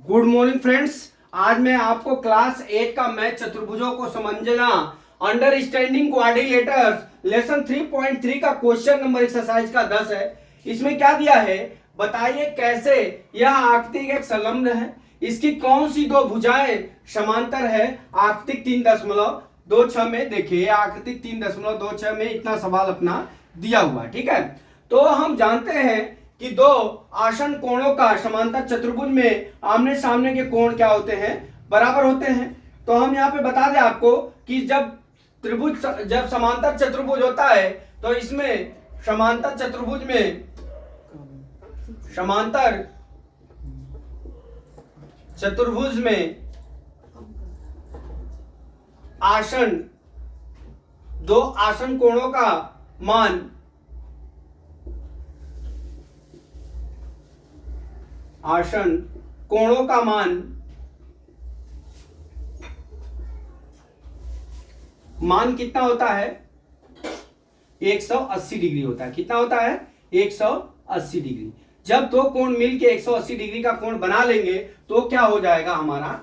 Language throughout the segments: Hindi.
Good morning friends. आज मैं आपको क्लास 8 का मैथ चतुर्भुजों को समझना अंडरस्टैंडिंग क्वाड्रिलेटर्स लेसन 3.3 का क्वेश्चन नंबर एक्सरसाइज का 10 है। इसमें क्या दिया है बताइए, कैसे यह आकृति एक संलग्न है, इसकी कौन सी दो भुजाएं समांतर है। आकृति 3.26 में देखिए, आकृति 3.26 में इतना सवाल अपना दिया हुआ है। ठीक है, तो हम जानते हैं कि दो आसन कोणों का समांतर चतुर्भुज में आमने सामने के कोण क्या होते हैं, बराबर होते हैं। तो हम यहाँ पे बता दें आपको कि जब समांतर चतुर्भुज होता है तो इसमें समांतर चतुर्भुज में आसन दो आसन कोणों का मान आसन कोणों का मान कितना होता है, 180 डिग्री होता है। कितना होता है, 180 डिग्री। जब दो कोण मिलके 180 डिग्री का कोण बना लेंगे तो क्या हो जाएगा, हमारा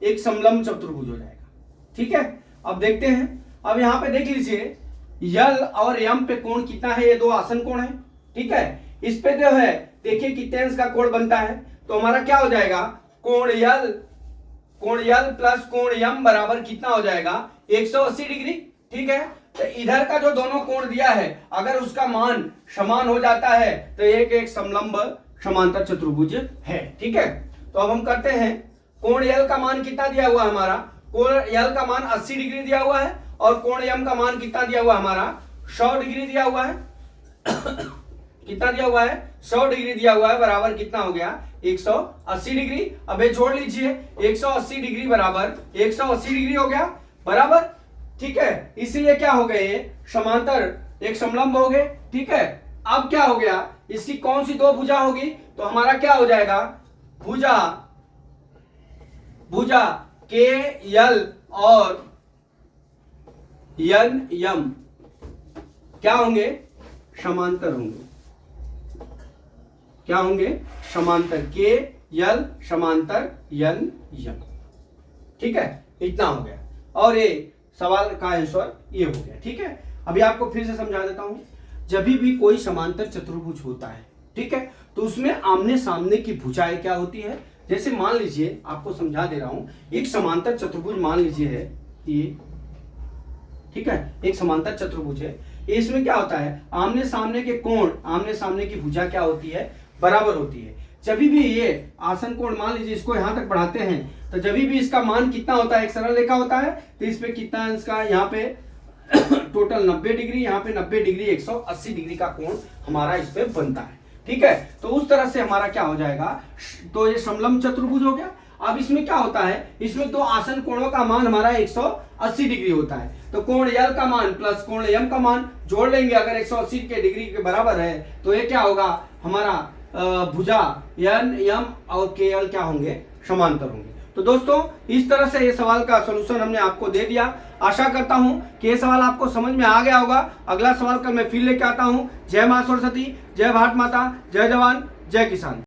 एक समलंब चतुर्भुज हो जाएगा। ठीक है, अब देखते हैं। अब यहां पे देख लीजिए, यल और यम पे कोण कितना है, ये दो आसन कोण है। ठीक है, इस पे जो है देखिए कितने अंश का कोण बनता है, तो हमारा क्या हो जाएगा, कोण यल प्लस कोण यम बराबर कितना हो जाएगा, 180 डिग्री। ठीक है, तो इधर का जो दोनों कोण दिया है अगर उसका मान समान हो जाता है तो एक समलंब समांतर चतुर्भुज है। ठीक है, तो अब हम करते हैं, कोण यल का मान कितना दिया हुआ है हमारा, कोण यल का मान 80 डिग्री दिया हुआ है और कोण यम का मान कितना दिया हुआ है हमारा, 100 डिग्री दिया हुआ है। कितना दिया हुआ है, 100 डिग्री दिया हुआ है, बराबर कितना हो गया, 180 डिग्री। अब ये जोड़ लीजिए, 180 डिग्री बराबर 180 डिग्री हो गया, बराबर। ठीक है, इसीलिए क्या हो गए, समांतर एक समलंब हो गए। ठीक है, अब क्या हो गया, इसकी कौन सी दो भुजा होगी, तो हमारा क्या हो जाएगा, भुजा के यल और यन यम क्या होंगे, समांतर होंगे। क्या होंगे, समांतर, के यल समांतर यन यम। ठीक है, इतना हो गया और ये सवाल का आंसर ये हो गया। ठीक है, अभी आपको फिर से समझा देता हूं। जब भी कोई समांतर चतुर्भुज होता है, ठीक है, तो उसमें आमने सामने की भुजाएं क्या होती है। जैसे मान लीजिए, आपको समझा दे रहा हूं, एक समांतर चतुर्भुज मान लीजिए है ये। ठीक है, एक समांतर चतुर्भुज है, इसमें क्या होता है, आमने सामने के कोण, आमने सामने की भुजा क्या होती है, बराबर होती है। जब भी ये आसन कोण मान लीजिए, इसको यहां तक बढ़ाते हैं तो जब भी इसका मान कितना होता है, एक सरल रेखा होता है, तो इस पे कितना इसका यहाँ पे टोटल 90 डिग्री, यहाँ पे 90 डिग्री, 180 डिग्री का कोण हमारा इस पे बनता है। ठीक है, तो उस तरह से हमारा क्या हो जाएगा, तो ये समलंब चतुर्भुज हो गया। अब इसमें क्या होता है, इसमें दो आसन कोणों का मान हमारा 180 डिग्री होता है, तो कोण यल का मान प्लस कोण यम का मान जोड़ लेंगे, अगर 180 के डिग्री के बराबर है तो ये क्या होगा, हमारा भुजा यन यम और के यल क्या होंगे, समांतर होंगे। तो दोस्तों, इस तरह से ये सवाल का सलूशन हमने आपको दे दिया। आशा करता हूं कि ये सवाल आपको समझ में आ गया होगा। अगला सवाल कल मैं फिर लेके आता हूं। जय मां सरस्वती, जय भारत माता, जय जवान, जय किसान।